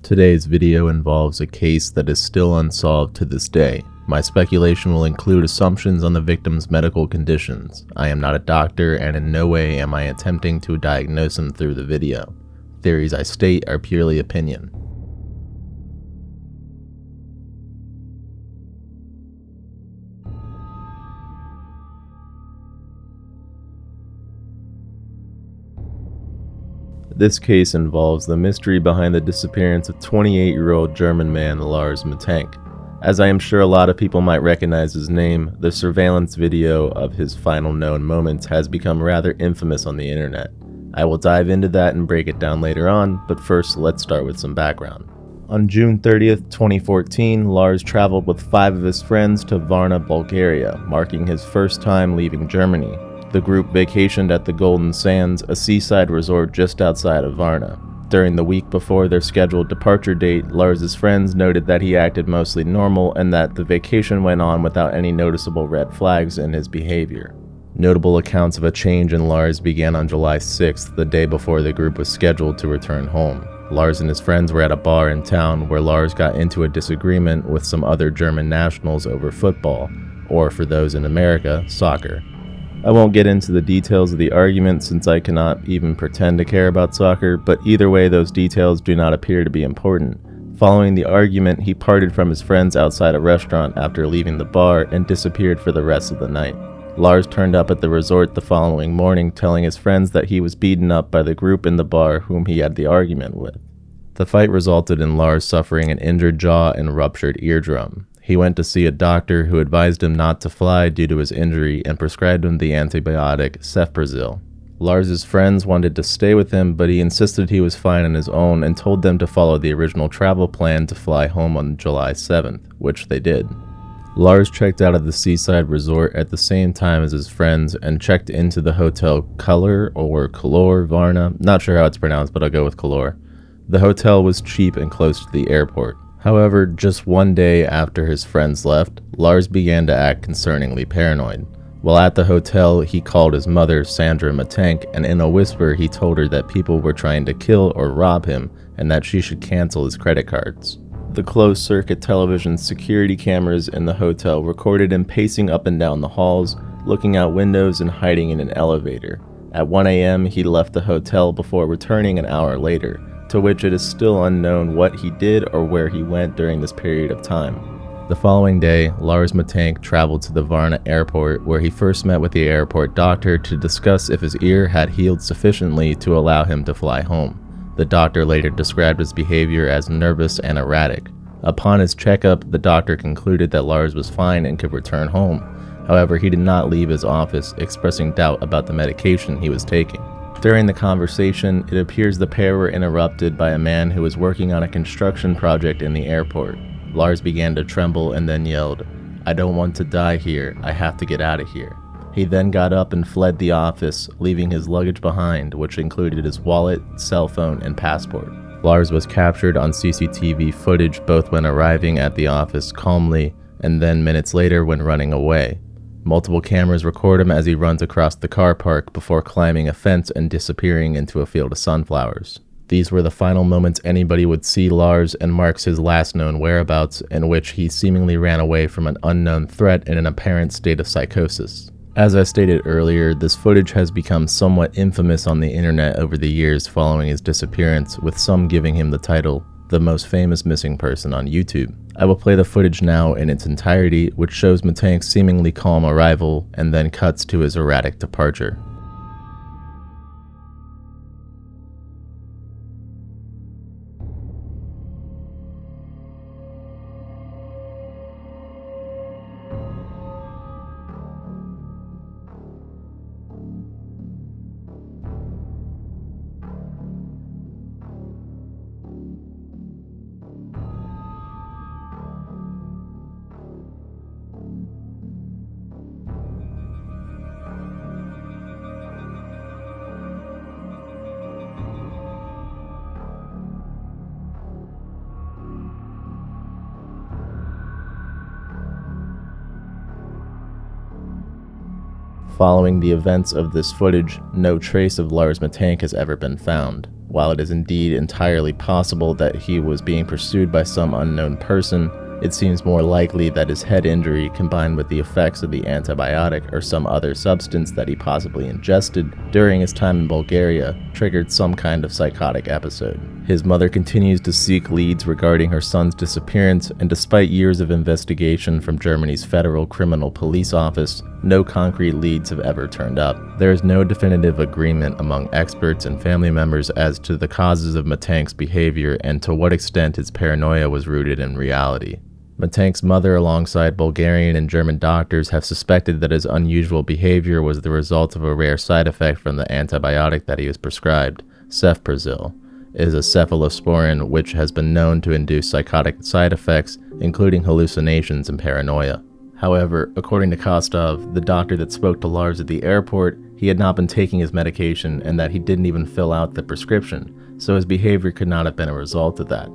Today's video involves a case that is still unsolved to this day. My speculation will include assumptions on the victim's medical conditions. I am not a doctor, and in no way am I attempting to diagnose him through the video. Theories I state are purely opinion. This case involves the mystery behind the disappearance of 28-year-old German man Lars Mittank. As I am sure a lot of people might recognize his name, the surveillance video of his final known moments has become rather infamous on the internet. I will dive into that and break it down later on, but first let's start with some background. On June 30th, 2014, Lars traveled with 5 of his friends to Varna, Bulgaria, marking his first time leaving Germany. The group vacationed at the Golden Sands, a seaside resort just outside of Varna. During the week before their scheduled departure date, Lars's friends noted that he acted mostly normal and that the vacation went on without any noticeable red flags in his behavior. Notable accounts of a change in Lars began on July 6th, the day before the group was scheduled to return home. Lars and his friends were at a bar in town where Lars got into a disagreement with some other German nationals over football, or for those in America, soccer. I won't get into the details of the argument since I cannot even pretend to care about soccer, but either way those details do not appear to be important. Following the argument, he parted from his friends outside a restaurant after leaving the bar and disappeared for the rest of the night. Lars turned up at the resort the following morning, telling his friends that he was beaten up by the group in the bar whom he had the argument with. The fight resulted in Lars suffering an injured jaw and ruptured eardrum. He went to see a doctor who advised him not to fly due to his injury and prescribed him the antibiotic cefprozil. Lars's friends wanted to stay with him, but he insisted he was fine on his own and told them to follow the original travel plan to fly home on July 7th, which they did. Lars checked out of the seaside resort at the same time as his friends and checked into the hotel Color Varna. Not sure how it's pronounced, but I'll go with Color. The hotel was cheap and close to the airport. However, just one day after his friends left, Lars began to act concerningly paranoid. While at the hotel, he called his mother, Sandra Mittank, and in a whisper he told her that people were trying to kill or rob him and that she should cancel his credit cards. The closed-circuit television security cameras in the hotel recorded him pacing up and down the halls, looking out windows and hiding in an elevator. At 1 a.m., he left the hotel before returning an hour later, to which it is still unknown what he did or where he went during this period of time. The following day, Lars Mittank traveled to the Varna airport, where he first met with the airport doctor to discuss if his ear had healed sufficiently to allow him to fly home. The doctor later described his behavior as nervous and erratic. Upon his checkup, the doctor concluded that Lars was fine and could return home. However, he did not leave his office, expressing doubt about the medication he was taking. During the conversation, it appears the pair were interrupted by a man who was working on a construction project in the airport. Lars began to tremble and then yelled, "I don't want to die here, I have to get out of here." He then got up and fled the office, leaving his luggage behind, which included his wallet, cell phone, and passport. Lars was captured on CCTV footage both when arriving at the office calmly and then minutes later when running away. Multiple cameras record him as he runs across the car park before climbing a fence and disappearing into a field of sunflowers. These were the final moments anybody would see Lars and marks his last known whereabouts, in which he seemingly ran away from an unknown threat in an apparent state of psychosis. As I stated earlier, this footage has become somewhat infamous on the internet over the years following his disappearance, with some giving him the title, "the most famous missing person on YouTube." I will play the footage now in its entirety, which shows Mittank's seemingly calm arrival and then cuts to his erratic departure. Following the events of this footage, no trace of Lars Mittank has ever been found. While it is indeed entirely possible that he was being pursued by some unknown person, it seems more likely that his head injury combined with the effects of the antibiotic or some other substance that he possibly ingested during his time in Bulgaria triggered some kind of psychotic episode. His mother continues to seek leads regarding her son's disappearance, and despite years of investigation from Germany's Federal Criminal Police Office, no concrete leads have ever turned up. There is no definitive agreement among experts and family members as to the causes of Mittank's behavior and to what extent his paranoia was rooted in reality. Mittank's mother, alongside Bulgarian and German doctors, have suspected that his unusual behavior was the result of a rare side effect from the antibiotic that he was prescribed. Cefprozil is a cephalosporin which has been known to induce psychotic side effects, including hallucinations and paranoia. However, according to Kostov, the doctor that spoke to Lars at the airport, he had not been taking his medication and that he didn't even fill out the prescription, so his behavior could not have been a result of that.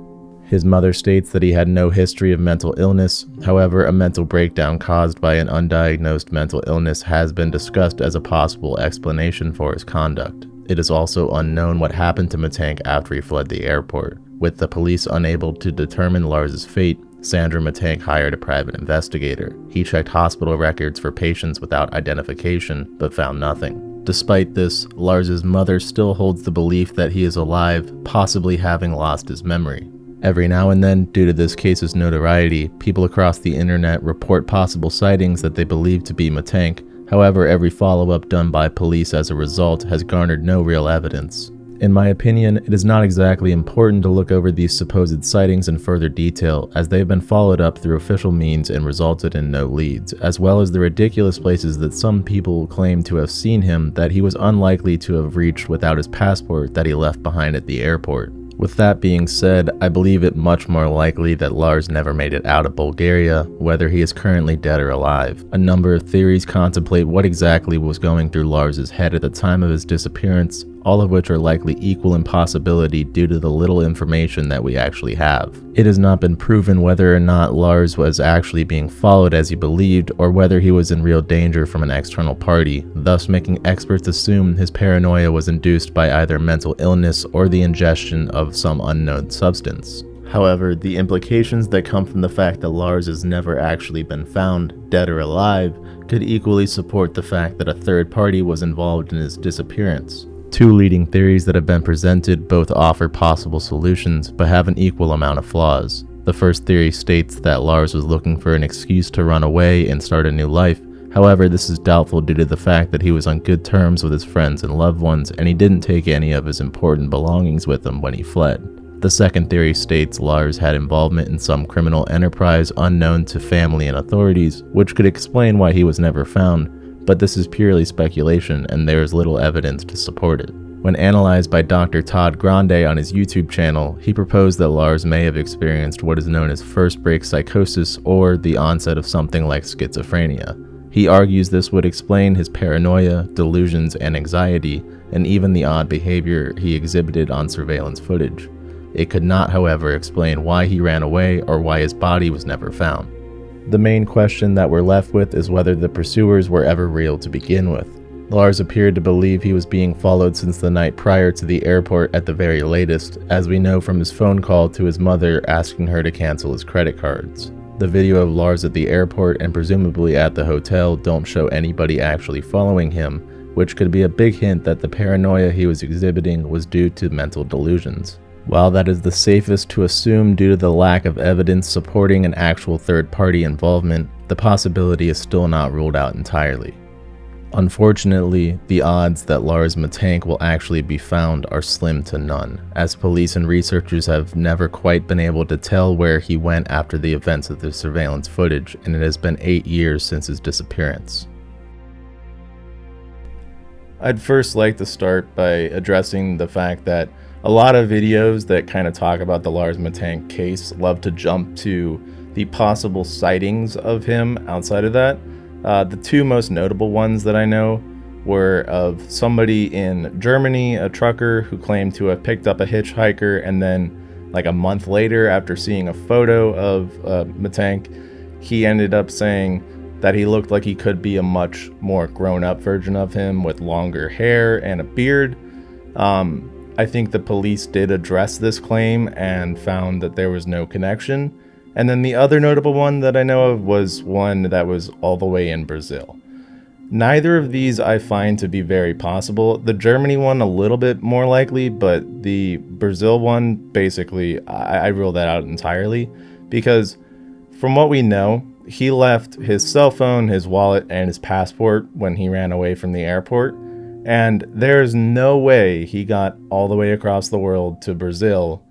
His mother states that he had no history of mental illness. However, a mental breakdown caused by an undiagnosed mental illness has been discussed as a possible explanation for his conduct. It is also unknown what happened to Mittank after he fled the airport. With the police unable to determine Lars's fate, Sandra Mittank hired a private investigator. He checked hospital records for patients without identification, but found nothing. Despite this, Lars's mother still holds the belief that he is alive, possibly having lost his memory. Every now and then, due to this case's notoriety, people across the internet report possible sightings that they believe to be Mittank. However, every follow-up done by police as a result has garnered no real evidence. In my opinion, it is not exactly important to look over these supposed sightings in further detail, as they have been followed up through official means and resulted in no leads, as well as the ridiculous places that some people claim to have seen him that he was unlikely to have reached without his passport that he left behind at the airport. With that being said, I believe it much more likely that Lars never made it out of Bulgaria, whether he is currently dead or alive. A number of theories contemplate what exactly was going through Lars's head at the time of his disappearance, all of which are likely equal in possibility due to the little information that we actually have. It has not been proven whether or not Lars was actually being followed as he believed, or whether he was in real danger from an external party, thus making experts assume his paranoia was induced by either mental illness or the ingestion of some unknown substance. However, the implications that come from the fact that Lars has never actually been found, dead or alive, could equally support the fact that a third party was involved in his disappearance. Two leading theories that have been presented both offer possible solutions, but have an equal amount of flaws. The first theory states that Lars was looking for an excuse to run away and start a new life. However, this is doubtful due to the fact that he was on good terms with his friends and loved ones, and he didn't take any of his important belongings with him when he fled. The second theory states Lars had involvement in some criminal enterprise unknown to family and authorities, which could explain why he was never found, but this is purely speculation and there is little evidence to support it. When analyzed by Dr. Todd Grande on his YouTube channel, he proposed that Lars may have experienced what is known as first break psychosis, or the onset of something like schizophrenia. He argues this would explain his paranoia, delusions, and anxiety, and even the odd behavior he exhibited on surveillance footage. It could not, however, explain why he ran away or why his body was never found. The main question that we're left with is whether the pursuers were ever real to begin with. Lars appeared to believe he was being followed since the night prior to the airport at the very latest, as we know from his phone call to his mother asking her to cancel his credit cards. The video of Lars at the airport and presumably at the hotel don't show anybody actually following him, which could be a big hint that the paranoia he was exhibiting was due to mental delusions. While that is the safest to assume due to the lack of evidence supporting an actual third-party involvement, the possibility is still not ruled out entirely. Unfortunately, the odds that Lars Mittank will actually be found are slim to none, as police and researchers have never quite been able to tell where he went after the events of the surveillance footage, and it has been 8 years since his disappearance. I'd first like to start by addressing the fact that a lot of videos that kind of talk about the Lars Mittank case love to jump to the possible sightings of him outside of that. The two most notable ones that I know were of somebody in Germany, a trucker who claimed to have picked up a hitchhiker, and then like a month later, after seeing a photo of Mittank, he ended up saying that he looked like he could be a much more grown-up version of him with longer hair and a beard. I think the police did address this claim and found that there was no connection. And then the other notable one that I know of was one that was all the way in Brazil. Neither of these I find to be very possible. The Germany one a little bit more likely, but the Brazil one, basically, I rule that out entirely, because from what we know, he left his cell phone, his wallet, and his passport when he ran away from the airport, and there's no way he got all the way across the world to Brazil.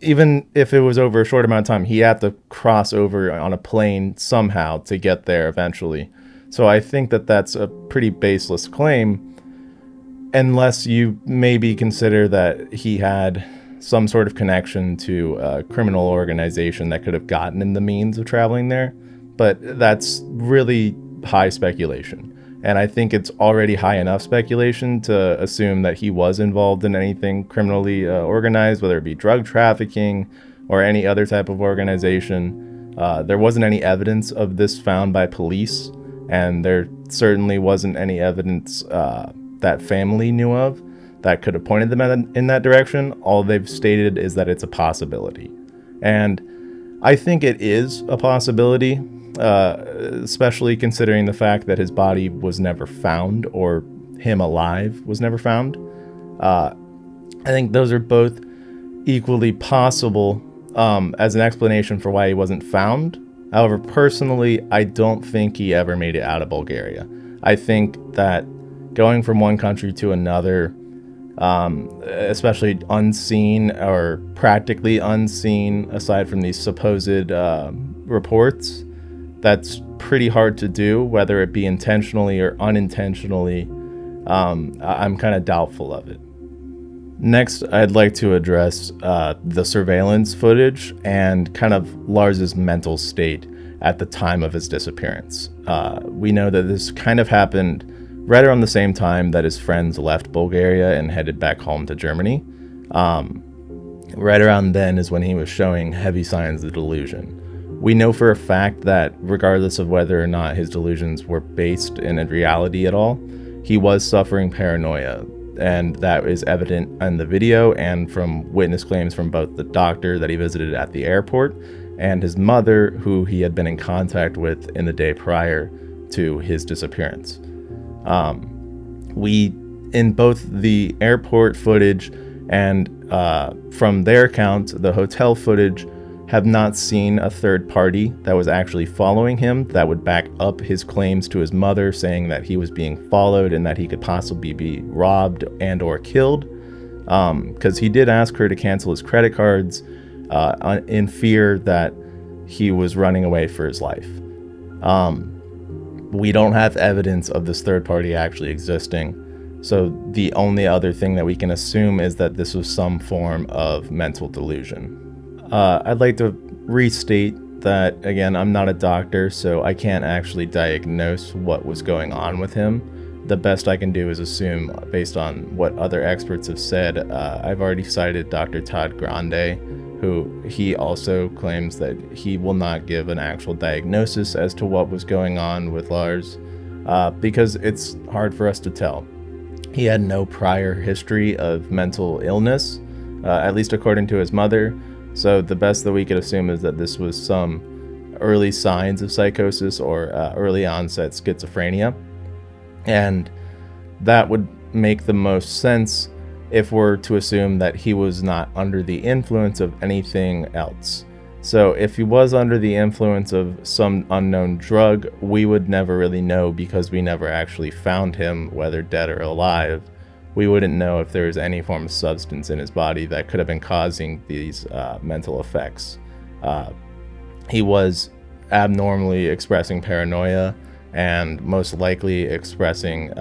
Even if it was over a short amount of time, he had to cross over on a plane somehow to get there eventually. So I think that that's a pretty baseless claim, unless you maybe consider that he had some sort of connection to a criminal organization that could have gotten him the means of traveling there. But that's really high speculation. And I think it's already high enough speculation to assume that he was involved in anything criminally organized, whether it be drug trafficking or any other type of organization. There wasn't any evidence of this found by police, and there certainly wasn't any evidence that family knew of that could have pointed them in that direction. All they've stated is that it's a possibility. And I think it is a possibility, especially considering the fact that his body was never found, or him alive was never found. I think those are both equally possible as an explanation for why he wasn't found. However, personally, I don't think he ever made it out of Bulgaria. I think that going from one country to another, especially unseen or practically unseen, aside from these supposed reports, that's pretty hard to do, whether it be intentionally or unintentionally. I'm kind of doubtful of it. Next, I'd like to address the surveillance footage and kind of Lars's mental state at the time of his disappearance. We know that this kind of happened right around the same time that his friends left Bulgaria and headed back home to Germany. Right around then is when he was showing heavy signs of delusion. We know for a fact that regardless of whether or not his delusions were based in a reality at all, he was suffering paranoia. And that is evident in the video and from witness claims from both the doctor that he visited at the airport and his mother, who he had been in contact with in the day prior to his disappearance. We, in both the airport footage and from their account, the hotel footage, have not seen a third party that was actually following him that would back up his claims to his mother, saying that he was being followed and that he could possibly be robbed and or killed, because he did ask her to cancel his credit cards in fear that he was running away for his life. We don't have evidence of this third party actually existing, so the only other thing that we can assume is that this was some form of mental delusion. I'd like to restate that, again, I'm not a doctor, so I can't actually diagnose what was going on with him. The best I can do is assume based on what other experts have said. I've already cited Dr. Todd Grande, who he also claims that he will not give an actual diagnosis as to what was going on with Lars, because it's hard for us to tell. He had no prior history of mental illness, at least according to his mother. So the best that we could assume is that this was some early signs of psychosis or early onset schizophrenia. And that would make the most sense if we're to assume that he was not under the influence of anything else. So if he was under the influence of some unknown drug, we would never really know because we never actually found him, whether dead or alive. We wouldn't know if there was any form of substance in his body that could have been causing these mental effects. He was abnormally expressing paranoia and most likely expressing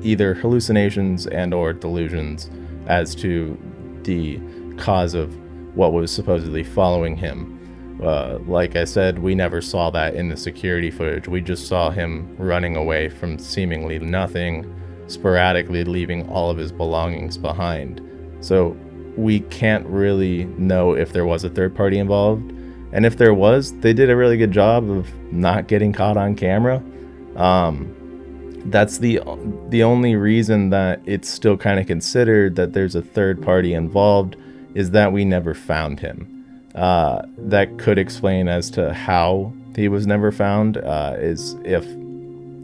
either hallucinations and or delusions as to the cause of what was supposedly following him. Like I said, we never saw that in the security footage. We just saw him running away from seemingly nothing, sporadically leaving all of his belongings behind. So we can't really know if there was a third party involved, And if there was, they did a really good job of not getting caught on camera. That's the only reason that it's still kind of considered that there's a third party involved, is that we never found him. That could explain as to how he was never found, is if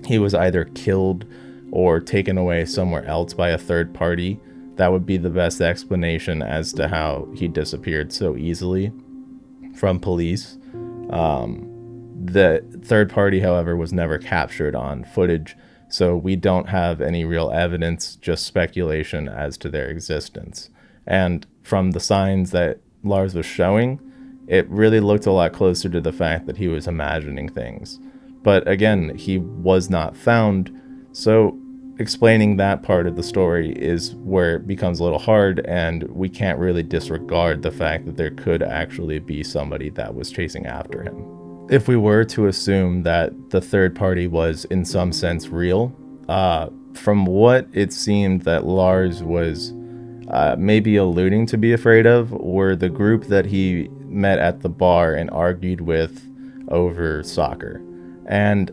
he was either killed or taken away somewhere else by a third party. That would be the best explanation as to how he disappeared so easily from police. The third party, however, was never captured on footage, so we don't have any real evidence, just speculation as to their existence. And from the signs that Lars was showing, it really looked a lot closer to the fact that he was imagining things. But again, he was not found, so explaining that part of the story is where it becomes a little hard, and we can't really disregard the fact that there could actually be somebody that was chasing after him. If we were to assume that the third party was in some sense real, from what it seemed that Lars was maybe alluding to be afraid of, were the group that he met at the bar and argued with over soccer. And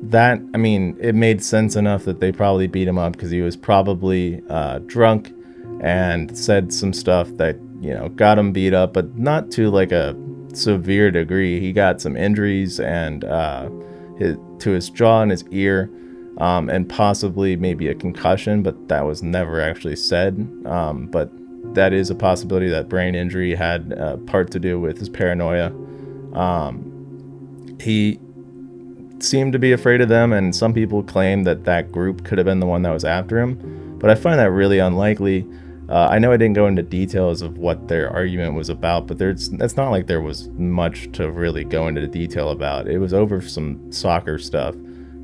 that, I mean, it made sense enough that they probably beat him up because he was probably drunk and said some stuff that, you know, got him beat up, but not to like a severe degree. He got some injuries and to his jaw and his ear, and possibly maybe a concussion, but that was never actually said. But that is a possibility that brain injury had a part to do with his paranoia. He seemed to be afraid of them, and some people claim that that group could have been the one that was after him, but I find that really unlikely. I know I didn't go into details of what their argument was about, but it's not like there was much to really go into detail about. It was over some soccer stuff,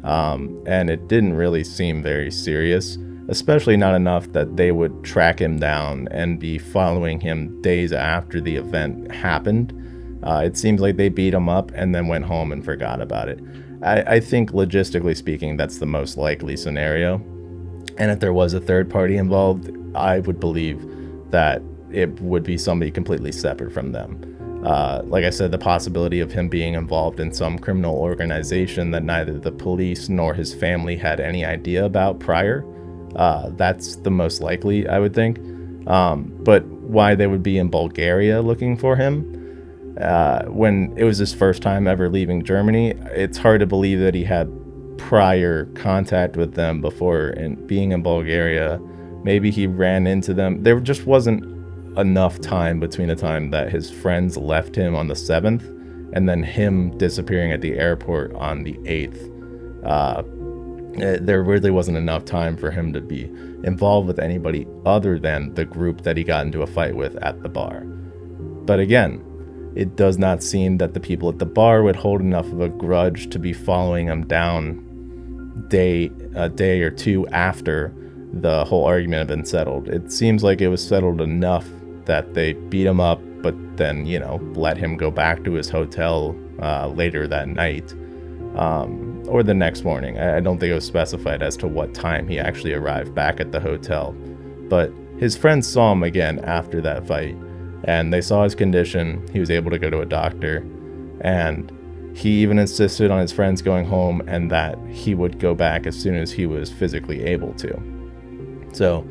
and it didn't really seem very serious, especially not enough that they would track him down and be following him days after the event happened. It seems like they beat him up and then went home and forgot about it. I think logistically speaking, that's the most likely scenario. And if there was a third party involved, I would believe that it would be somebody completely separate from them. Like I said, the possibility of him being involved in some criminal organization that neither the police nor his family had any idea about prior, that's the most likely, I would think. But why they would be in Bulgaria looking for him, when it was his first time ever leaving Germany, it's hard to believe that he had prior contact with them before. And being in Bulgaria, maybe he ran into them. There just wasn't enough time between the time that his friends left him on the 7th and then him disappearing at the airport on the 8th. There really wasn't enough time for him to be involved with anybody other than the group that he got into a fight with at the bar. But again, it does not seem that the people at the bar would hold enough of a grudge to be following him down a day or two after the whole argument had been settled. It seems like it was settled enough that they beat him up, but then, you know, let him go back to his hotel later that night, or the next morning. I don't think it was specified as to what time he actually arrived back at the hotel, but his friends saw him again after that fight, and they saw his condition. He was able to go to a doctor, and he even insisted on his friends going home and that he would go back as soon as he was physically able to. So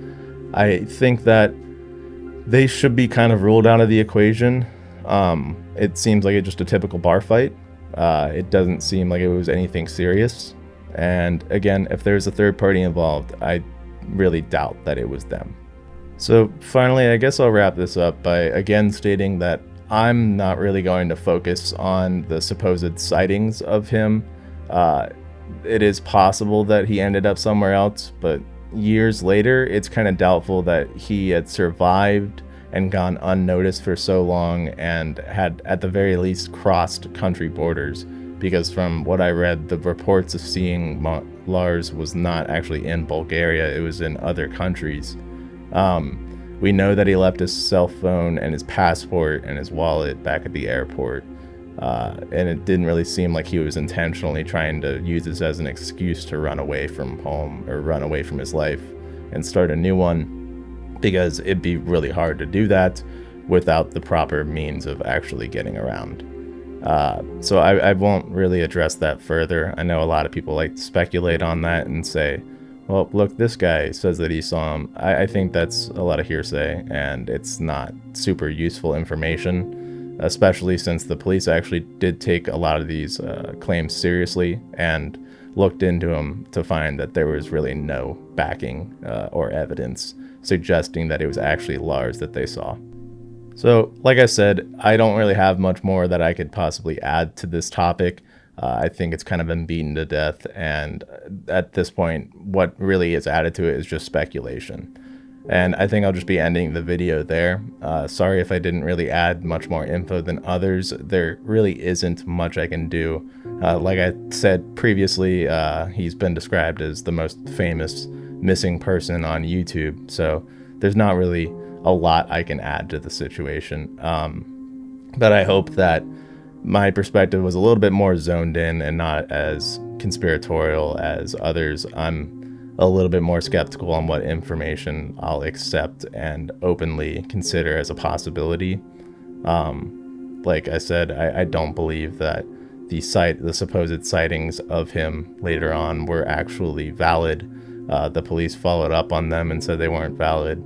I think that they should be kind of ruled out of the equation. It seems like it's just a typical bar fight. It doesn't seem like it was anything serious. And again, if there's a third party involved, I really doubt that it was them. So finally, I guess I'll wrap this up by again stating that I'm not really going to focus on the supposed sightings of him. It is possible that he ended up somewhere else, but years later, it's kind of doubtful that he had survived and gone unnoticed for so long and had at the very least crossed country borders, because from what I read, the reports of seeing Lars was not actually in Bulgaria, it was in other countries. We know that he left his cell phone and his passport and his wallet back at the airport, and it didn't really seem like he was intentionally trying to use this as an excuse to run away from home or run away from his life and start a new one, because it'd be really hard to do that without the proper means of actually getting around. So I won't really address that further. I know a lot of people like to speculate on that and say, well, look, this guy says that he saw him. I think that's a lot of hearsay, and it's not super useful information, especially since the police actually did take a lot of these claims seriously and looked into them to find that there was really no backing or evidence suggesting that it was actually Lars that they saw. So, like I said, I don't really have much more that I could possibly add to this topic. I think it's kind of been beaten to death, and at this point, what really is added to it is just speculation. And I think I'll just be ending the video there. Sorry if I didn't really add much more info than others. There really isn't much I can do. Like I said previously, he's been described as the most famous missing person on YouTube, so there's not really a lot I can add to the situation. But I hope that my perspective was a little bit more zoned in and not as conspiratorial as others. I'm a little bit more skeptical on what information I'll accept and openly consider as a possibility. Like I said, I don't believe that the supposed sightings of him later on were actually valid. The police followed up on them and said they weren't valid.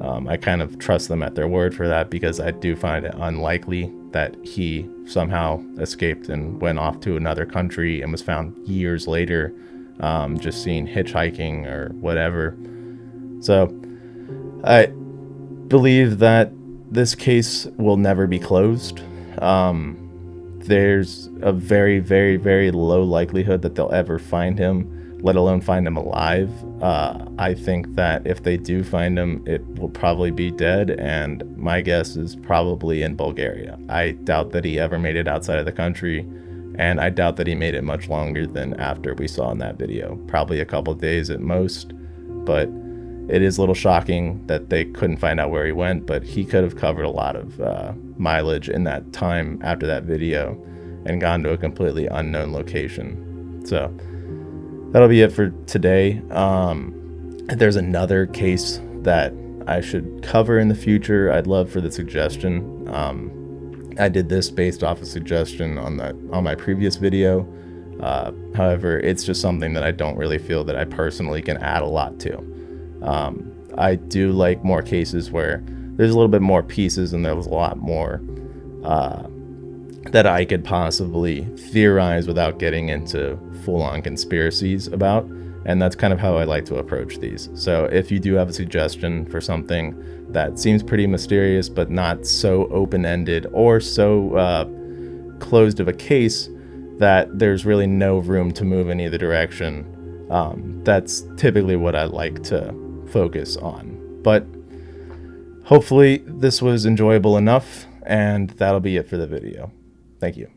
I kind of trust them at their word for that, because I do find it unlikely that he somehow escaped and went off to another country and was found years later, just seen hitchhiking or whatever. So I believe that this case will never be closed. There's a very, very, very low likelihood that they'll ever find him, let alone find him alive. I think that if they do find him, it will probably be dead, and my guess is probably in Bulgaria. I doubt that he ever made it outside of the country, and I doubt that he made it much longer than after we saw in that video. Probably a couple days at most, but it is a little shocking that they couldn't find out where he went, but he could have covered a lot of mileage in that time after that video and gone to a completely unknown location. So that'll be it for today. If there's another case that I should cover in the future, I'd love for the suggestion. I did this based off a suggestion on my previous video. However, it's just something that I don't really feel that I personally can add a lot to. I do like more cases where there's a little bit more pieces and there's a lot more that I could possibly theorize without getting into full-on conspiracies about, and that's kind of how I like to approach these. So if you do have a suggestion for something that seems pretty mysterious but not so open-ended or so closed of a case that there's really no room to move in either direction, that's typically what I like to focus on. But hopefully this was enjoyable enough, and that'll be it for the video. Thank you.